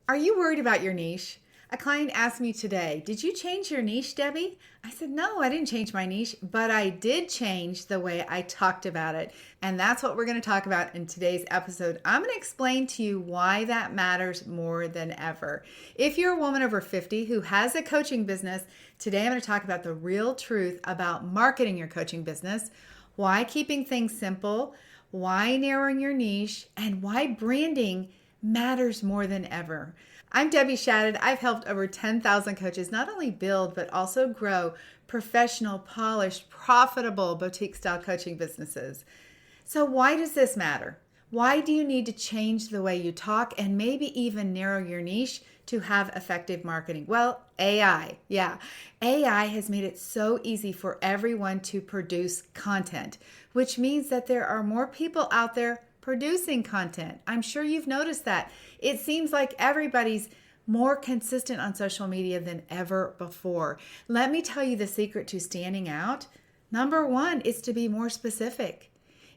Are you worried about your niche? A client asked me today, "Did you change your niche, Debbie?" I said, "No, I didn't change my niche, but I did change the way I talked about it." And that's what we're going to talk about in today's episode. I'm going to explain to you why that matters more than ever. If you're a woman over 50 who has a coaching business, today I'm going to talk about the real truth about marketing your coaching business, why keeping things simple, why narrowing your niche, and why branding matters more than ever. I'm Debbie Shadid. I've helped over 10,000 coaches not only build, but also grow professional, polished, profitable boutique-style coaching businesses. So why does this matter? Why do you need to change the way you talk and maybe even narrow your niche to have effective marketing? Well, AI. Yeah, AI has made it so easy for everyone to produce content, which means that there are more people out there producing content. I'm sure you've noticed that. It seems like everybody's more consistent on social media than ever before. Let me tell you the secret to standing out. Number one is to be more specific.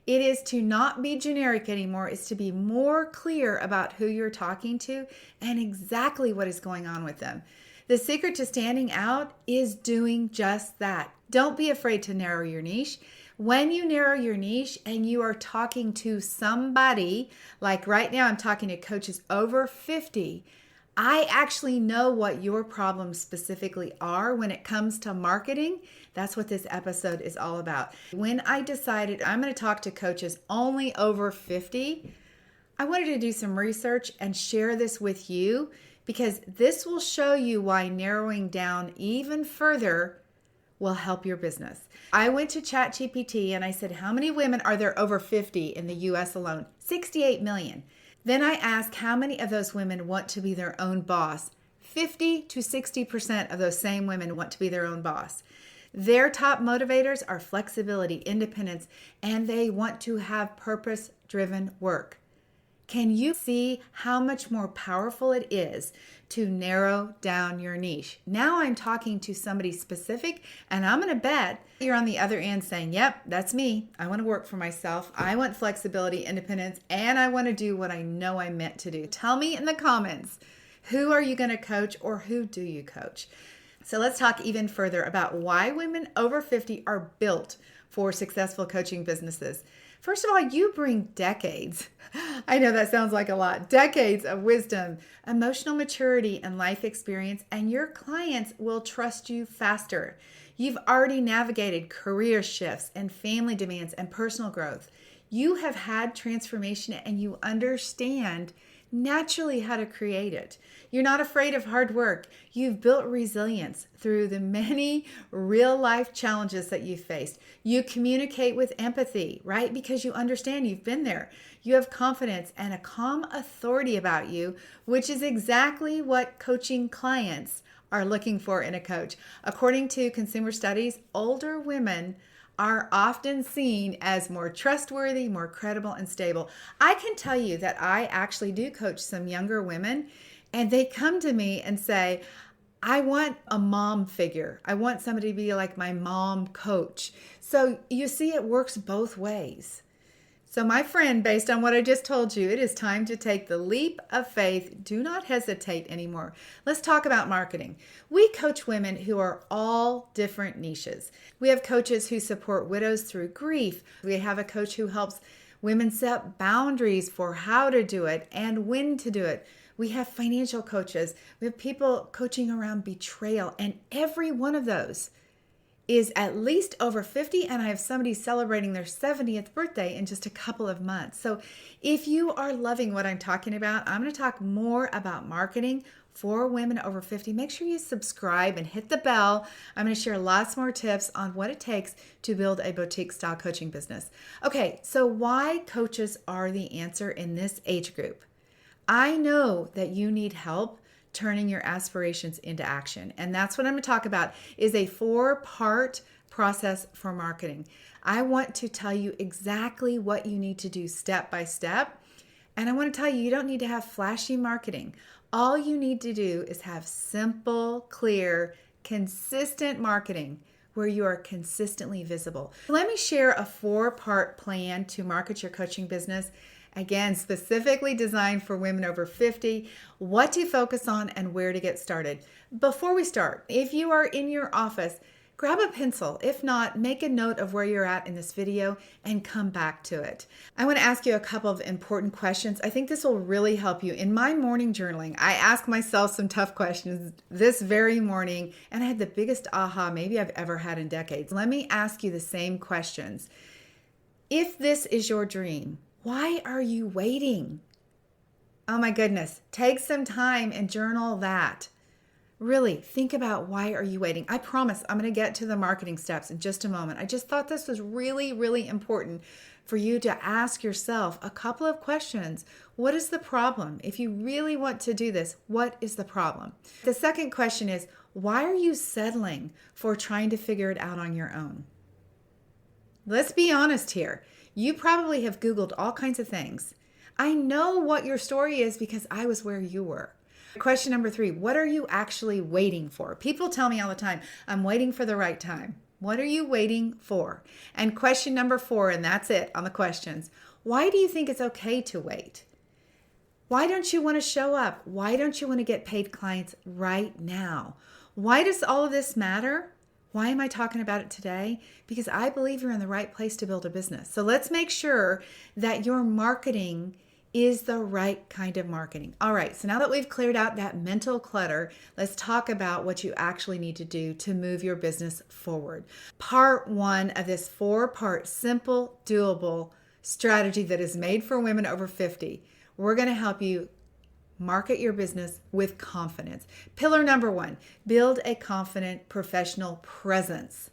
It is to not be generic anymore. It's to be more clear about who you're talking to and exactly what is going on with them. The secret to standing out is doing just that. Don't be afraid to narrow your niche. When you narrow your niche and you are talking to somebody, like right now I'm talking to coaches over 50, I actually know what your problems specifically are when it comes to marketing. That's what this episode is all about. When I decided I'm going to talk to coaches only over 50, I wanted to do some research and share this with you because this will show you why narrowing down even further will help your business. I went to ChatGPT and I said, how many women are there over 50 in the US alone? 68 million. Then I asked how many of those women want to be their own boss. 50 to 60% of those same women want to be their own boss. Their top motivators are flexibility, independence, and they want to have purpose-driven work. Can you see how much more powerful it is to narrow down your niche? Now I'm talking to somebody specific, and I'm going to bet you're on the other end saying, yep, that's me. I want to work for myself. I want flexibility, independence, and I want to do what I know I'm meant to do. Tell me in the comments, who are you going to coach or who do you coach? So let's talk even further about why women over 50 are built for successful coaching businesses. First of all, you bring decades. I know that sounds like a lot. Decades of wisdom, emotional maturity, and life experience, and your clients will trust you faster. You've already navigated career shifts and family demands and personal growth. You have had transformation and you understand naturally how to create it. You're not afraid of hard work. You've built resilience through the many real life challenges that you've faced. You communicate with empathy, right? Because you understand you've been there. You have confidence and a calm authority about you, which is exactly what coaching clients are looking for in a coach. According to consumer studies, older women are often seen as more trustworthy, more credible, and stable. I can tell you that I actually do coach some younger women, and they come to me and say, I want a mom figure. I want somebody to be like my mom coach. So you see, it works both ways. So my friend, based on what I just told you, it is time to take the leap of faith. Do not hesitate anymore. Let's talk about marketing. We coach women who are all different niches. We have coaches who support widows through grief. We have a coach who helps women set boundaries for how to do it and when to do it. We have financial coaches. We have people coaching around betrayal, and every one of those is at least over 50, and I have somebody celebrating their 70th birthday in just a couple of months. So if you are loving what I'm talking about, I'm going to talk more about marketing for women over 50. Make sure you subscribe and hit the bell. I'm going to share lots more tips on what it takes to build a boutique style coaching business. Okay, so why coaches are the answer in this age group? I know that you need help turning your aspirations into action. And that's what I'm going to talk about is a 4-part process for marketing. I want to tell you exactly what you need to do step by step. And I want to tell you, you don't need to have flashy marketing. All you need to do is have simple, clear, consistent marketing where you are consistently visible. Let me share a 4-part plan to market your coaching business. Again, specifically designed for women over 50, what to focus on and where to get started. Before we start, if you are in your office, grab a pencil. If not, make a note of where you're at in this video and come back to it. I want to ask you a couple of important questions. I think this will really help you. In my morning journaling, I ask myself some tough questions this very morning, and I had the biggest aha maybe I've ever had in decades. Let me ask you the same questions. If this is your dream, why are you waiting? Oh my goodness, take some time and journal that. Really think about, why are you waiting? I promise I'm going to get to the marketing steps in just a moment. I just thought this was really, really important for you to ask yourself a couple of questions. What is the problem? If you really want to do this, what is the problem? The second question is, why are you settling for trying to figure it out on your own? Let's be honest here. You probably have Googled all kinds of things. I know what your story is because I was where you were. Question number 3, what are you actually waiting for? People tell me all the time, I'm waiting for the right time. What are you waiting for? And question number 4, and that's it on the questions. Why do you think it's okay to wait? Why don't you want to show up? Why don't you want to get paid clients right now? Why does all of this matter? Why am I talking about it today? Because I believe you're in the right place to build a business. So let's make sure that your marketing is the right kind of marketing. All right, so now that we've cleared out that mental clutter, let's talk about what you actually need to do to move your business forward. Part 1 of this 4-part simple, doable strategy that is made for women over 50. We're going to help you market your business with confidence. Pillar number 1, build a confident professional presence.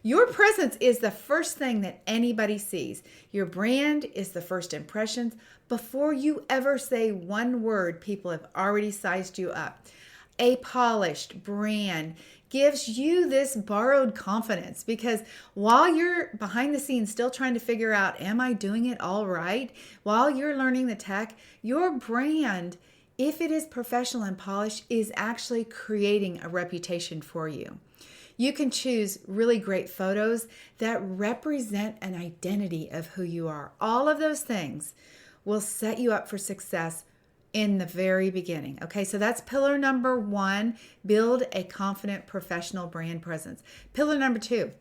Your presence is the first thing that anybody sees. Your brand is the first impressions. Before you ever say one word, people have already sized you up. A polished brand gives you this borrowed confidence, because while you're behind the scenes still trying to figure out, am I doing it all right? While you're learning the tech, your brand, if it is professional and polished, is actually creating a reputation for you. You can choose really great photos that represent an identity of who you are. All of those things will set you up for success in the very beginning. Okay, so that's pillar number 1, build a confident professional brand presence. Pillar number 2,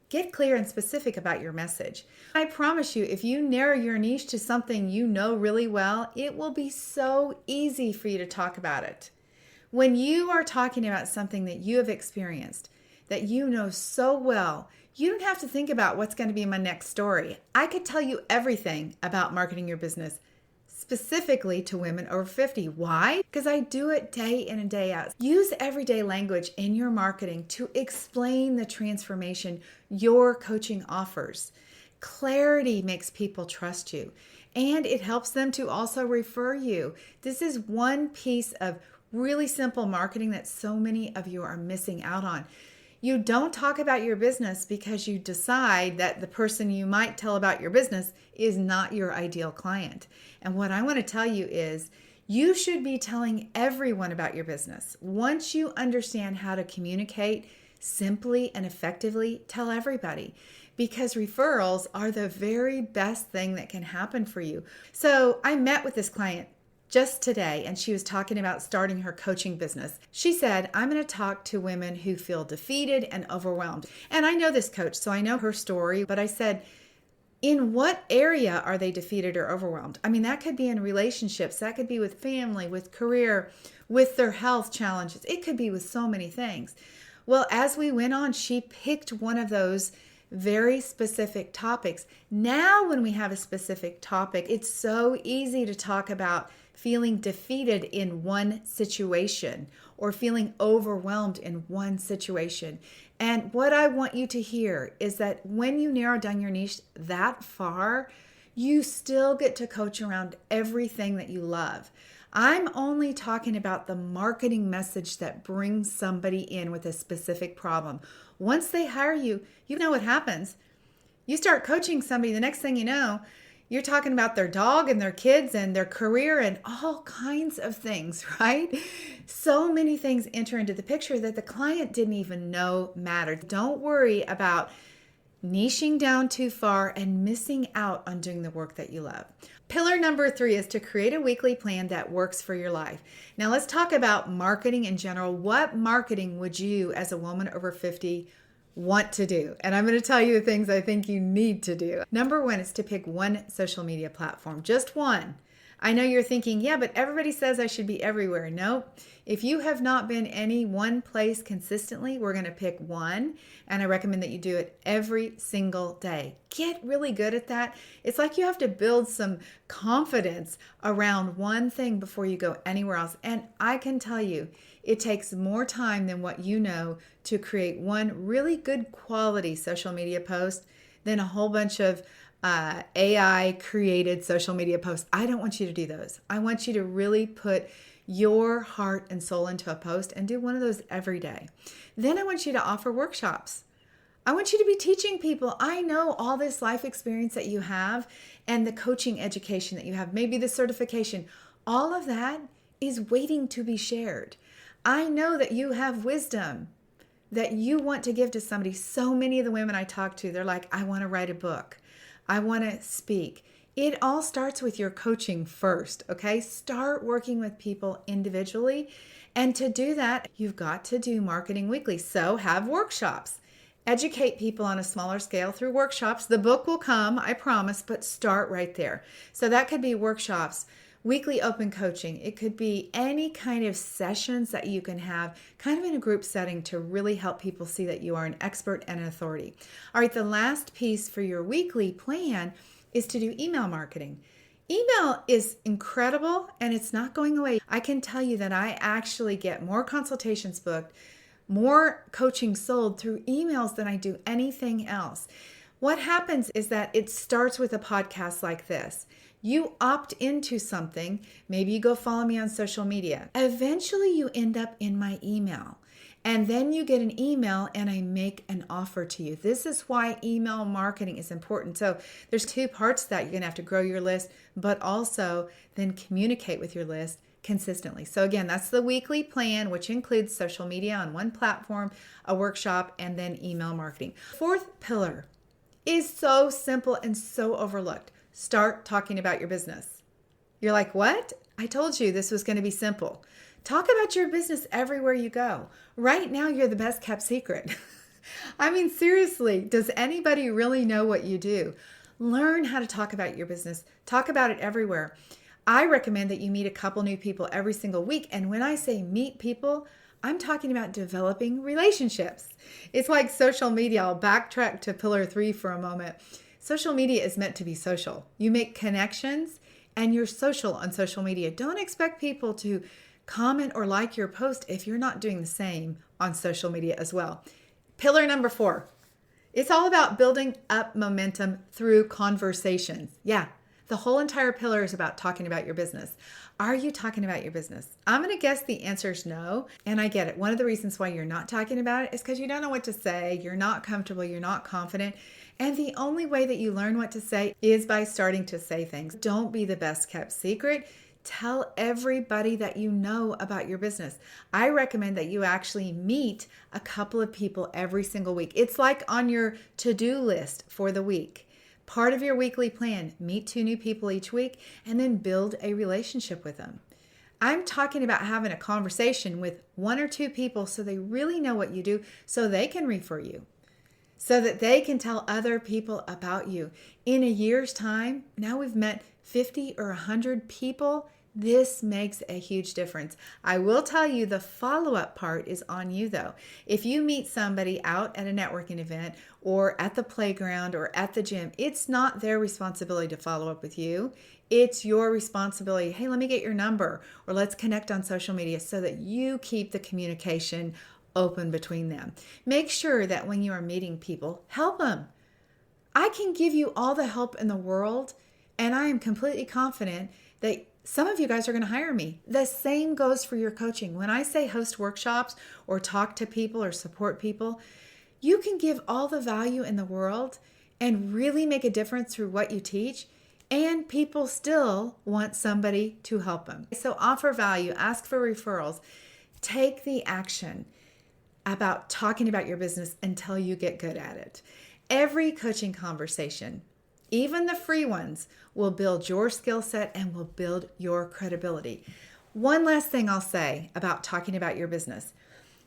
get clear and specific about your message. I promise you, if you narrow your niche to something you know really well, it will be so easy for you to talk about it. When you are talking about something that you have experienced, that you know so well, you don't have to think about what's going to be my next story. I could tell you everything about marketing your business, specifically to women over 50. Why? Because I do it day in and day out. Use everyday language in your marketing to explain the transformation your coaching offers. Clarity makes people trust you, and it helps them to also refer you. This is one piece of really simple marketing that so many of you are missing out on. You don't talk about your business because you decide that the person you might tell about your business is not your ideal client. And what I want to tell you is, you should be telling everyone about your business. Once you understand how to communicate simply and effectively, tell everybody, because referrals are the very best thing that can happen for you. So I met with this client just today, and she was talking about starting her coaching business. She said, I'm going to talk to women who feel defeated and overwhelmed. And I know this coach, so I know her story, but I said, in what area are they defeated or overwhelmed? I mean, that could be in relationships, that could be with family, with career, with their health challenges. It could be with so many things. Well, as we went on, she picked one of those very specific topics. Now, when we have a specific topic, it's so easy to talk about feeling defeated in one situation or feeling overwhelmed in one situation. And what I want you to hear is that when you narrow down your niche that far, you still get to coach around everything that you love. I'm only talking about the marketing message that brings somebody in with a specific problem. Once they hire you, you know what happens. You start coaching somebody, the next thing you know, you're talking about their dog and their kids and their career and all kinds of things, right? So many things enter into the picture that the client didn't even know mattered. Don't worry about niching down too far and missing out on doing the work that you love. Pillar number 3 is to create a weekly plan that works for your life. Now let's talk about marketing in general. What marketing would you, as a woman over 50, want to do? And I'm going to tell you the things I think you need to do. Number 1 is to pick one social media platform, just one. I know you're thinking, yeah, but everybody says I should be everywhere. Nope. If you have not been any one place consistently, we're going to pick one. And I recommend that you do it every single day. Get really good at that. It's like you have to build some confidence around one thing before you go anywhere else. And I can tell you, it takes more time than what you know to create one really good quality social media post than a whole bunch of AI created social media posts. I don't want you to do those. I want you to really put your heart and soul into a post and do one of those every day. Then I want you to offer workshops. I want you to be teaching people. I know all this life experience that you have and the coaching education that you have, maybe the certification, all of that is waiting to be shared. I know that you have wisdom that you want to give to somebody. So many of the women I talk to, they're like, I want to write a book. I want to speak. It all starts with your coaching first, okay? Start working with people individually. And to do that, you've got to do marketing weekly. So have workshops. Educate people on a smaller scale through workshops. The book will come, I promise, but start right there. So that could be workshops, weekly open coaching. It could be any kind of sessions that you can have kind of in a group setting to really help people see that you are an expert and an authority. All right, the last piece for your weekly plan is to do email marketing. Email is incredible and it's not going away. I can tell you that I actually get more consultations booked, more coaching sold through emails than I do anything else. What happens is that it starts with a podcast like this. You opt into something. Maybe you go follow me on social media. Eventually you end up in my email. And then you get an email and I make an offer to you. This is why email marketing is important. So there's 2 parts to that. You're going to have to grow your list, but also then communicate with your list consistently. So again, that's the weekly plan, which includes social media on one platform, a workshop, and then email marketing. 4th pillar is so simple and so overlooked. Start talking about your business. You're like, what? I told you this was going to be simple. Talk about your business everywhere you go. Right now, you're the best kept secret. I mean, seriously, does anybody really know what you do? Learn how to talk about your business. Talk about it everywhere. I recommend that you meet a couple new people every single week. And when I say meet people, I'm talking about developing relationships. It's like social media. I'll backtrack to pillar 3 for a moment. Social media is meant to be social. You make connections and you're social on social media. Don't expect people to comment or like your post if you're not doing the same on social media as well. Pillar number 4. It's all about building up momentum through conversations. Yeah, the whole entire pillar is about talking about your business. Are you talking about your business? I'm going to guess the answer is no, and I get it. One of the reasons why you're not talking about it is because you don't know what to say, you're not comfortable, you're not confident, and the only way that you learn what to say is by starting to say things. Don't be the best kept secret. Tell everybody that you know about your business. I recommend that you actually meet a couple of people every single week. It's like on your to-do list for the week. Part of your weekly plan, meet 2 new people each week and then build a relationship with them. I'm talking about having a conversation with 1 or 2 people so they really know what you do, so they can refer you, so that they can tell other people about you. In a year's time, now we've met 50 or 100 people. This makes a huge difference. I will tell you the follow-up part is on you though. If you meet somebody out at a networking event or at the playground or at the gym, it's not their responsibility to follow up with you. It's your responsibility. Hey, let me get your number or let's connect on social media so that you keep the communication open between them. Make sure that when you are meeting people, help them. I can give you all the help in the world and I am completely confident that some of you guys are going to hire me. The same goes for your coaching. When I say host workshops or talk to people or support people, you can give all the value in the world and really make a difference through what you teach, and people still want somebody to help them. So offer value, ask for referrals, take the action about talking about your business until you get good at it. Every coaching conversation, even the free ones, will build your skill set and will build your credibility. One last thing I'll say about talking about your business.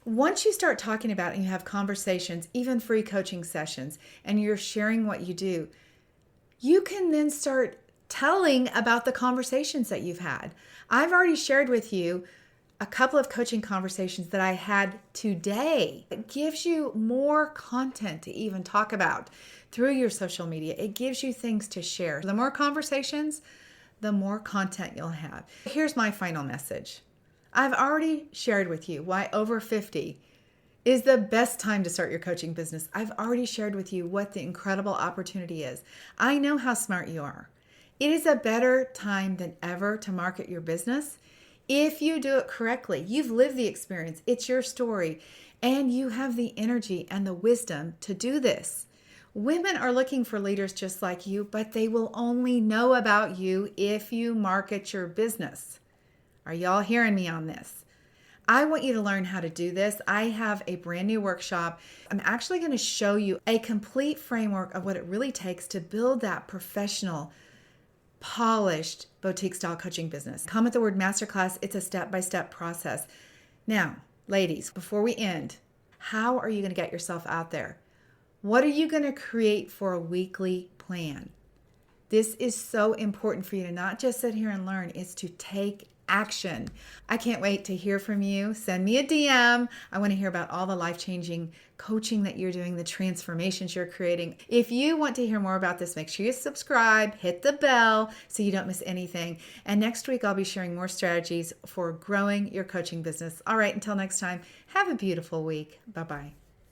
Once you start talking about it and you have conversations, even free coaching sessions, and you're sharing what you do, you can then start telling about the conversations that you've had. I've already shared with you a couple of coaching conversations that I had today. It gives you more content to even talk about through your social media. It gives you things to share. The more conversations, the more content you'll have. Here's my final message. I've already shared with you why over 50 is the best time to start your coaching business. I've already shared with you what the incredible opportunity is. I know how smart you are. It is a better time than ever to market your business if you do it correctly. You've lived the experience. It's your story. And you have the energy and the wisdom to do this. Women are looking for leaders just like you, but they will only know about you if you market your business. Are y'all hearing me on this? I want you to learn how to do this. I have a brand new workshop. I'm actually going to show you a complete framework of what it really takes to build that professional, polished boutique style coaching business. Come with the word masterclass. It's a step-by-step process. Now, ladies, before we end, how are you going to get yourself out there? What are you going to create for a weekly plan? This is so important for you to not just sit here and learn, it's to take action. I can't wait to hear from you. Send me a DM. I want to hear about all the life-changing coaching that you're doing, the transformations you're creating. If you want to hear more about this, make sure you subscribe, hit the bell so you don't miss anything. And next week, I'll be sharing more strategies for growing your coaching business. All right, until next time, have a beautiful week. Bye-bye.